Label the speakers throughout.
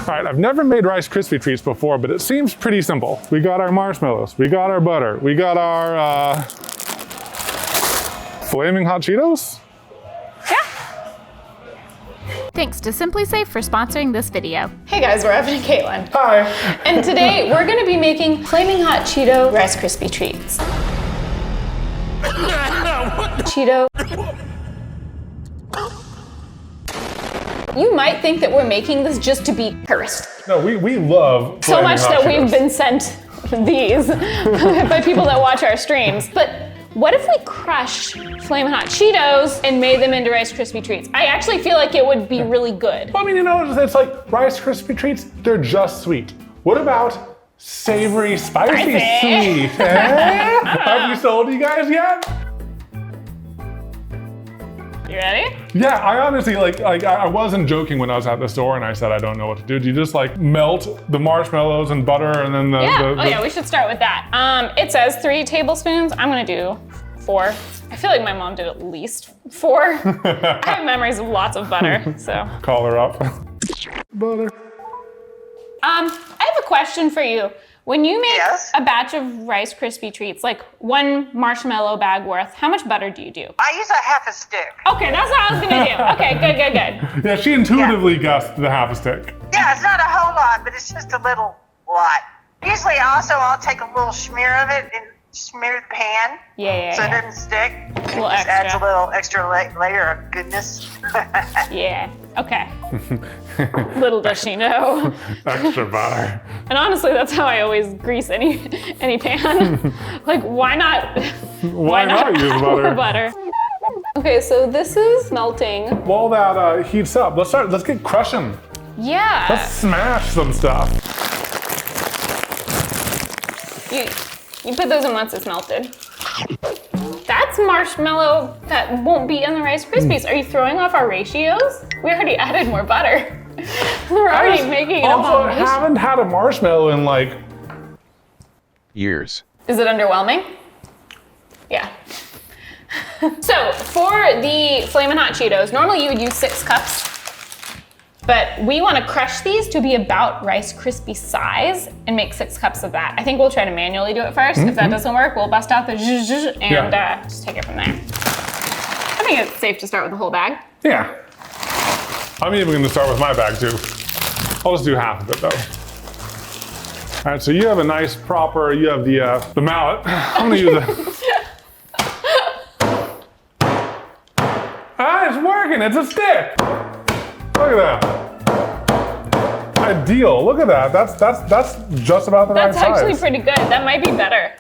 Speaker 1: All right, I've never made Rice Krispie treats before, but it seems pretty simple. We got our marshmallows, we got our butter, we got our flaming hot Cheetos?
Speaker 2: Thanks to Simply Safe for sponsoring this video.
Speaker 3: Hey guys, we're Evan and Katelyn.
Speaker 1: Hi.
Speaker 3: And today we're gonna be making Flaming Hot Cheeto Rice Krispie treats. Cheeto. You might think that we're making this just to be cursed.
Speaker 1: No, we love
Speaker 3: So much
Speaker 1: hot
Speaker 3: that
Speaker 1: Cheetos.
Speaker 3: we've been sent these by people that watch our streams. But what if we crushed Flamin' Hot Cheetos and made them into Rice Krispie treats? I actually feel like it would be really good.
Speaker 1: Well, I mean, you know, it's like Rice Krispie treats, they're just sweet. What about savory, spicy sweet? Eh? Have we sold you guys yet?
Speaker 3: You ready?
Speaker 1: Yeah, I honestly, I wasn't joking when I was at the store and I said I don't know what to do. Do you just like melt the marshmallows and butter and then
Speaker 3: yeah, we should start with that. It says 3 tablespoons. I'm gonna do 4. I feel like my mom did at least 4. I have memories of lots of butter, so.
Speaker 1: Call her up. Butter.
Speaker 3: I have a question for you. When you make a batch of Rice Krispie treats, like 1 marshmallow bag worth, how much butter do you do?
Speaker 4: I use a half a stick.
Speaker 3: Okay, that's what I was gonna do. Okay, good.
Speaker 1: Yeah, she intuitively guessed the half a stick.
Speaker 4: Yeah, it's not a whole lot, but it's just a little lot. Usually I'll take a little smear of it and smear the pan so it doesn't stick.
Speaker 3: A little
Speaker 4: just
Speaker 3: extra.
Speaker 4: adds a little extra layer of goodness.
Speaker 3: Yeah, okay. Little does she know.
Speaker 1: Extra butter.
Speaker 3: And honestly, that's how I always grease any pan. Like, why not
Speaker 1: use
Speaker 3: add
Speaker 1: butter?
Speaker 3: more butter? Okay, so this is melting.
Speaker 1: While that heats up, let's get crushing.
Speaker 3: Yeah.
Speaker 1: Let's smash some stuff.
Speaker 3: You put those in once it's melted. That's marshmallow that won't be in the Rice Krispies. Are you throwing off our ratios? We already added more butter. We're already making an
Speaker 1: Also,
Speaker 3: abomination.
Speaker 1: haven't had a marshmallow in like
Speaker 5: years.
Speaker 3: Is it underwhelming? Yeah. So for the Flamin' Hot Cheetos, normally you would use 6 cups, but we want to crush these to be about Rice Krispie size and make 6 cups of that. I think we'll try to manually do it first. If that doesn't work, we'll bust out the zhuzh and just take it from there. I think it's safe to start with the whole bag.
Speaker 1: Yeah. I'm even gonna start with my bag too. I'll just do half of it though. All right, so you have a nice proper, you have the mallet. I'm gonna use it. It's working, it's a stick. Look at that. Ideal, look at that. That's just about the right size.
Speaker 3: That's actually pretty good. That might be better.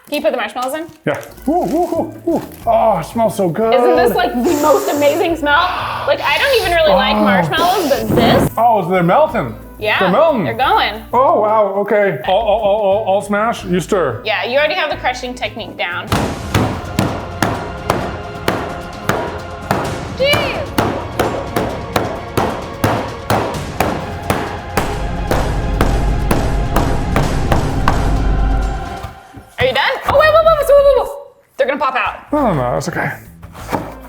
Speaker 3: Can you put the marshmallows in?
Speaker 1: Yeah. Ooh. Oh, it smells so good.
Speaker 3: Isn't this like the most amazing smell? Like, I don't even really like marshmallows, but this?
Speaker 1: Oh, so they're melting.
Speaker 3: Yeah,
Speaker 1: They're melting.
Speaker 3: they're going.
Speaker 1: Oh, wow, okay. I'll smash, you stir.
Speaker 3: Yeah, you already have the crushing technique down. Jeez! Are you done? Oh, wait. They're gonna pop out.
Speaker 1: No, that's okay.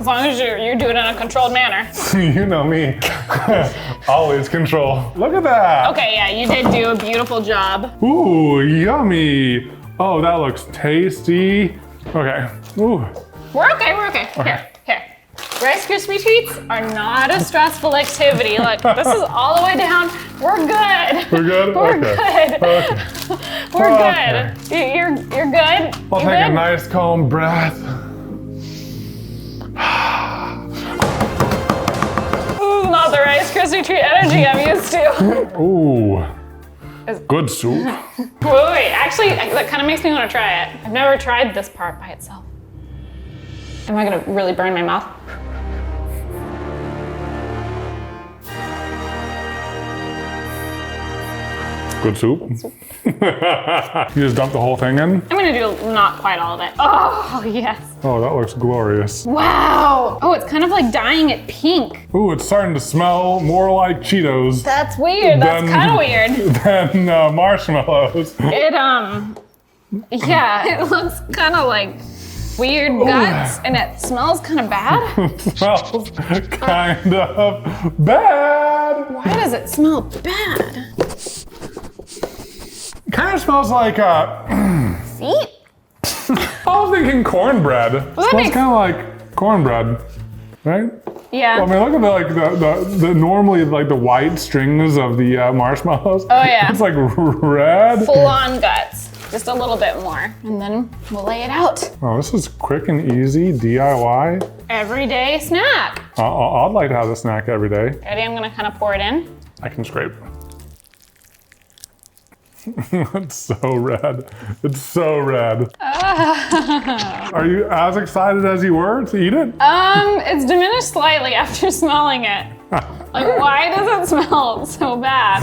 Speaker 3: As long as you do it in a controlled manner.
Speaker 1: You know me. Always control. Look at that.
Speaker 3: Okay, yeah, you did do a beautiful job.
Speaker 1: Ooh, yummy. Oh, that looks tasty. Okay. Ooh.
Speaker 3: We're okay. Here. Rice Krispie treats are not a stressful activity. Look, this is all the way down. We're good.
Speaker 1: We're good?
Speaker 3: We're
Speaker 1: Okay.
Speaker 3: good.
Speaker 1: Okay.
Speaker 3: We're
Speaker 1: Okay.
Speaker 3: good. You're good?
Speaker 1: I'll
Speaker 3: You
Speaker 1: take a
Speaker 3: good?
Speaker 1: nice calm breath.
Speaker 3: Not the Rice Krispie treat energy I'm used to.
Speaker 1: Ooh. Good soup.
Speaker 3: Wait. Actually, that kind of makes me want to try it. I've never tried this part by itself. Am I gonna really burn my mouth?
Speaker 1: Good soup. You just dump the whole thing in?
Speaker 3: I'm gonna do not quite all of it. Oh, yes.
Speaker 1: Oh, that looks glorious.
Speaker 3: Wow. Oh, it's kind of like dyeing it pink.
Speaker 1: Ooh, it's starting to smell more like Cheetos
Speaker 3: That's weird. That's kind of weird.
Speaker 1: than marshmallows.
Speaker 3: Yeah, it looks kind of like weird guts and it smells kind of bad.
Speaker 1: Smells kind of bad.
Speaker 3: Why does it smell bad?
Speaker 1: Kind of smells like
Speaker 3: Feet?
Speaker 1: I was thinking cornbread.
Speaker 3: Well,
Speaker 1: Smells kind of like cornbread, right?
Speaker 3: Yeah.
Speaker 1: I mean, look at the normally like the white strings of the marshmallows.
Speaker 3: Oh yeah.
Speaker 1: It's like red.
Speaker 3: Full on guts. Just a little bit more, and then we'll lay it out.
Speaker 1: Oh, this is quick and easy DIY.
Speaker 3: Everyday snack.
Speaker 1: I'd like to have this snack every day.
Speaker 3: Ready? I'm gonna kind of pour it in.
Speaker 1: I can scrape. It's so red. It's so red. Are you as excited as you were to eat it?
Speaker 3: It's diminished slightly after smelling it. Like, why does it smell so bad?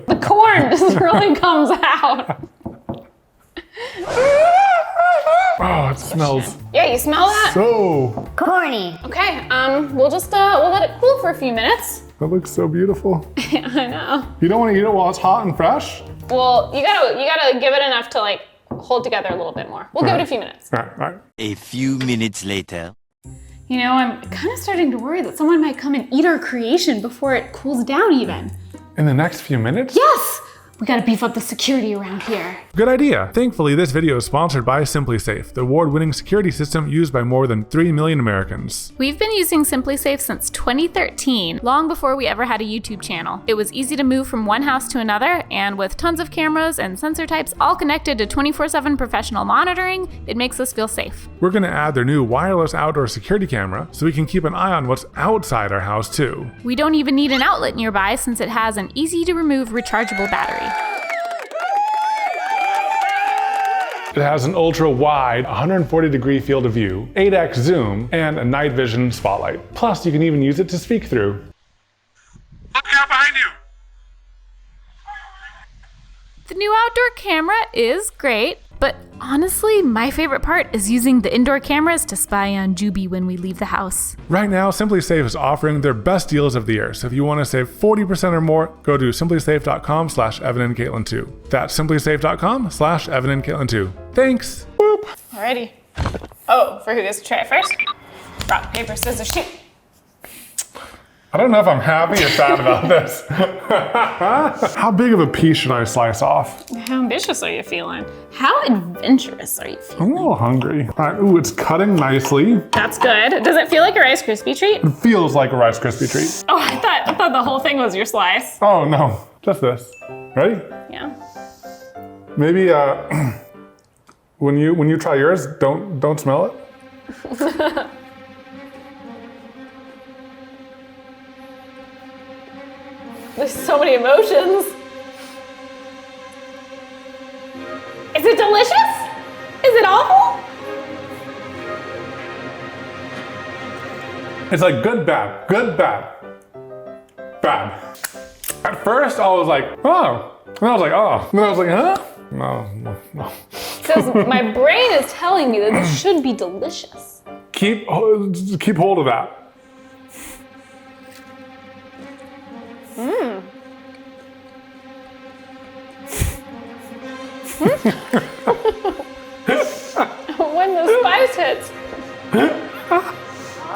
Speaker 3: The corn just really comes out.
Speaker 1: Oh, it smells
Speaker 3: Yeah, you smell that?
Speaker 1: so.
Speaker 5: Corny.
Speaker 3: Okay, we'll just we'll let it cool for a few minutes.
Speaker 1: That looks so beautiful.
Speaker 3: I know.
Speaker 1: You don't want to eat it while it's hot and fresh?
Speaker 3: Well, you gotta give it enough to like hold together a little bit more. We'll give it a few minutes.
Speaker 1: All right.
Speaker 6: A few minutes later.
Speaker 3: You know, I'm kind of starting to worry that someone might come and eat our creation before it cools down even.
Speaker 1: In the next few minutes?
Speaker 3: Yes! We gotta beef up the security around here.
Speaker 1: Good idea. Thankfully, this video is sponsored by SimpliSafe, the award-winning security system used by more than 3 million Americans.
Speaker 2: We've been using SimpliSafe since 2013, long before we ever had a YouTube channel. It was easy to move from one house to another, and with tons of cameras and sensor types all connected to 24/7 professional monitoring, it makes us feel safe.
Speaker 1: We're going to add their new wireless outdoor security camera so we can keep an eye on what's outside our house too.
Speaker 2: We don't even need an outlet nearby since it has an easy-to-remove rechargeable battery.
Speaker 1: It has an ultra-wide 140-degree field of view, 8x zoom, and a night vision spotlight. Plus, you can even use it to speak through. Look out behind you!
Speaker 2: The new outdoor camera is great, but honestly, my favorite part is using the indoor cameras to spy on Juby when we leave the house.
Speaker 1: Right now, SimpliSafe is offering their best deals of the year, so if you want to save 40% or more, go to simplisafe.com/EvanandKatelyn2. That's simplisafe.com/EvanandKatelyn2. Thanks! Boop.
Speaker 3: Alrighty. Oh, for who gets to try it first? Rock, paper, scissors, shoot.
Speaker 1: I don't know if I'm happy or sad about this. How big of a piece should I slice off?
Speaker 3: How ambitious are you feeling? How adventurous are you feeling?
Speaker 1: I'm a little hungry. All right, ooh, it's cutting nicely.
Speaker 3: That's good. Does it feel like a Rice Krispie treat?
Speaker 1: It feels like a Rice Krispie treat.
Speaker 3: Oh, I thought the whole thing was your slice.
Speaker 1: Oh no, just this. Ready?
Speaker 3: Yeah.
Speaker 1: Maybe when you try yours, don't smell it.
Speaker 3: There's so many emotions. Is it delicious? Is it awful?
Speaker 1: It's like good, bad, bad. At first, I was like, oh. And I was like, oh. And then I was like, huh? No.
Speaker 3: Because my brain is telling me that this should be delicious.
Speaker 1: Keep hold of that.
Speaker 3: When the spice hits.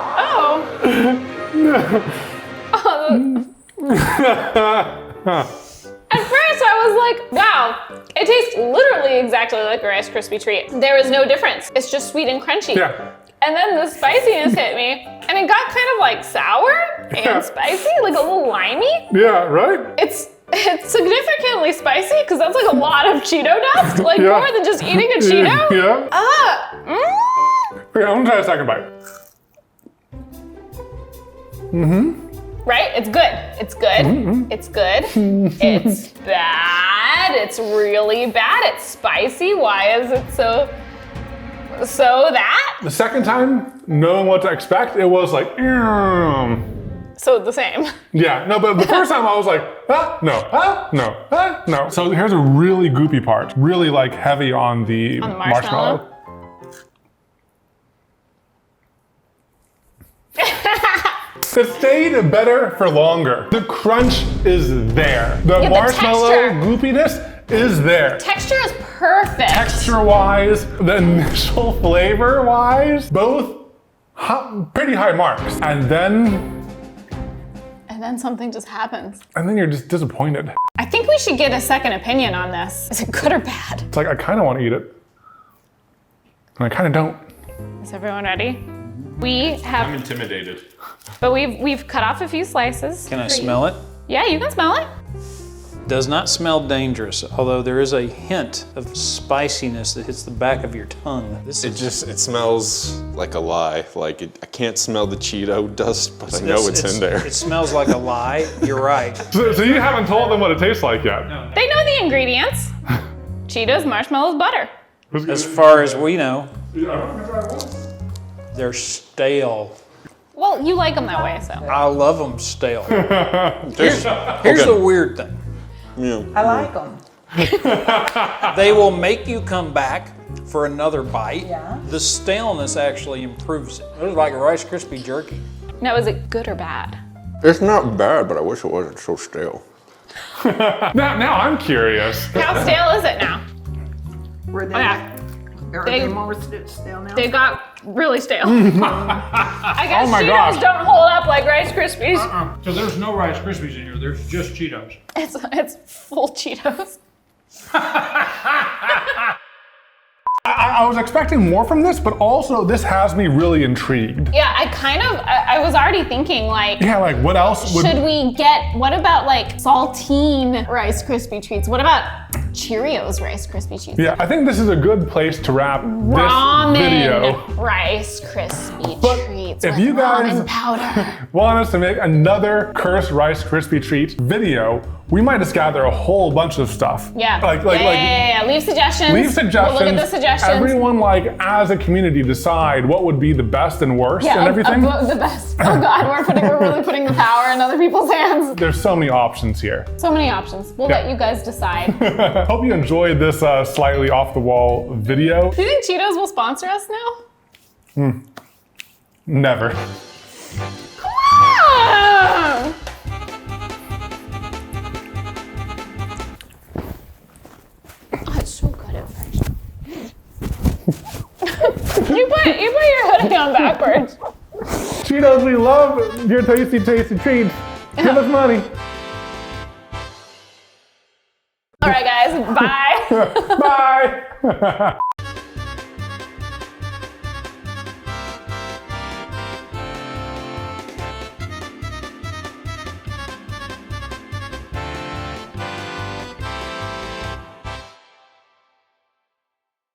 Speaker 3: Oh. At first I was like, wow, it tastes literally exactly like a Rice Krispie treat. There is no difference. It's just sweet and crunchy.
Speaker 1: Yeah.
Speaker 3: And then the spiciness hit me, and it got kind of like sour and spicy, like a little limey.
Speaker 1: Yeah, right?
Speaker 3: It's significantly spicy because that's like a lot of Cheeto dust, like
Speaker 1: Yeah.
Speaker 3: more than just eating a Cheeto.
Speaker 1: Yeah. Okay, I'm gonna try a second bite.
Speaker 3: Right? It's good. It's good. It's good. It's bad. It's really bad. It's spicy. Why is it so that?
Speaker 1: The second time, knowing what to expect, it was like,
Speaker 3: So the same.
Speaker 1: yeah, no, but the first time I was like, no. So here's a really goopy part, really like heavy on the marshmallow. It stayed better for longer. The crunch is there. The
Speaker 3: Yeah, the
Speaker 1: marshmallow
Speaker 3: texture.
Speaker 1: goopiness is there.
Speaker 3: Texture is perfect.
Speaker 1: Texture-wise, the initial flavor-wise, both pretty high marks. And then
Speaker 3: something just happens.
Speaker 1: And then you're just disappointed.
Speaker 3: I think we should get a second opinion on this. Is it good or bad?
Speaker 1: It's like, I kind of want to eat it. And I kind of don't.
Speaker 3: Is everyone ready? I'm
Speaker 5: intimidated.
Speaker 3: But we've cut off a few slices.
Speaker 7: Can I smell it?
Speaker 3: Yeah, you can smell it.
Speaker 7: Does not smell dangerous, although there is a hint of spiciness that hits the back of your tongue.
Speaker 5: It smells like a lie. Like I can't smell the Cheeto dust, but I know it's in there.
Speaker 7: It smells like a lie. You're right.
Speaker 1: So you haven't told them what it tastes like yet?
Speaker 7: No.
Speaker 3: They know the ingredients. Cheetos, marshmallows, butter.
Speaker 7: As far as we know, they're stale.
Speaker 3: Well, you like them that way, so.
Speaker 7: I love them stale. Here's the weird thing.
Speaker 5: Yeah.
Speaker 8: I like them.
Speaker 7: They will make you come back for another bite.
Speaker 8: Yeah.
Speaker 7: The staleness actually improves it. It was like Rice Krispie jerky.
Speaker 3: Now, is it good or bad?
Speaker 5: It's not bad, but I wish it wasn't so stale.
Speaker 1: Now I'm curious.
Speaker 3: How stale is it now?
Speaker 8: Were they, are
Speaker 3: They-
Speaker 8: they more stale now?
Speaker 3: They got really stale. I guess
Speaker 1: Oh my
Speaker 3: Cheetos
Speaker 1: gosh.
Speaker 3: don't hold up like Rice Krispies.
Speaker 7: So there's no Rice Krispies in here. There's just Cheetos.
Speaker 3: It's full Cheetos.
Speaker 1: I was expecting more from this, but also this has me really intrigued.
Speaker 3: Yeah, I was already thinking like,
Speaker 1: Yeah, like what else would...
Speaker 3: should we what about like saltine Rice Krispie treats? What about Cheerios Rice Krispie treats?
Speaker 1: Yeah, I think this is a good place to wrap
Speaker 3: Ramen
Speaker 1: this video.
Speaker 3: Rice Krispie
Speaker 1: But
Speaker 3: treats
Speaker 1: if
Speaker 3: with
Speaker 1: you guys
Speaker 3: ramen powder.
Speaker 1: want us to make another cursed Rice Krispie treat video, we might just gather a whole bunch of stuff.
Speaker 3: Yeah.
Speaker 1: Like,
Speaker 3: yeah. Leave suggestions.
Speaker 1: leave suggestions.
Speaker 3: We'll look at the suggestions.
Speaker 1: Everyone, like, as a community, decide what would be the best and worst and everything.
Speaker 3: The best. Oh God, we're really putting the power in other people's hands.
Speaker 1: There's so many options here.
Speaker 3: So many options. We'll let you guys decide.
Speaker 1: Hope you enjoyed this slightly off-the-wall video.
Speaker 3: Do you think Cheetos will sponsor us now?
Speaker 1: Never.
Speaker 3: Come on! Oh, it's so good at first. you put your hoodie on backwards.
Speaker 1: Cheetos, we love your tasty, tasty treats. Give us money.
Speaker 3: All right, guys. Bye.
Speaker 1: Bye.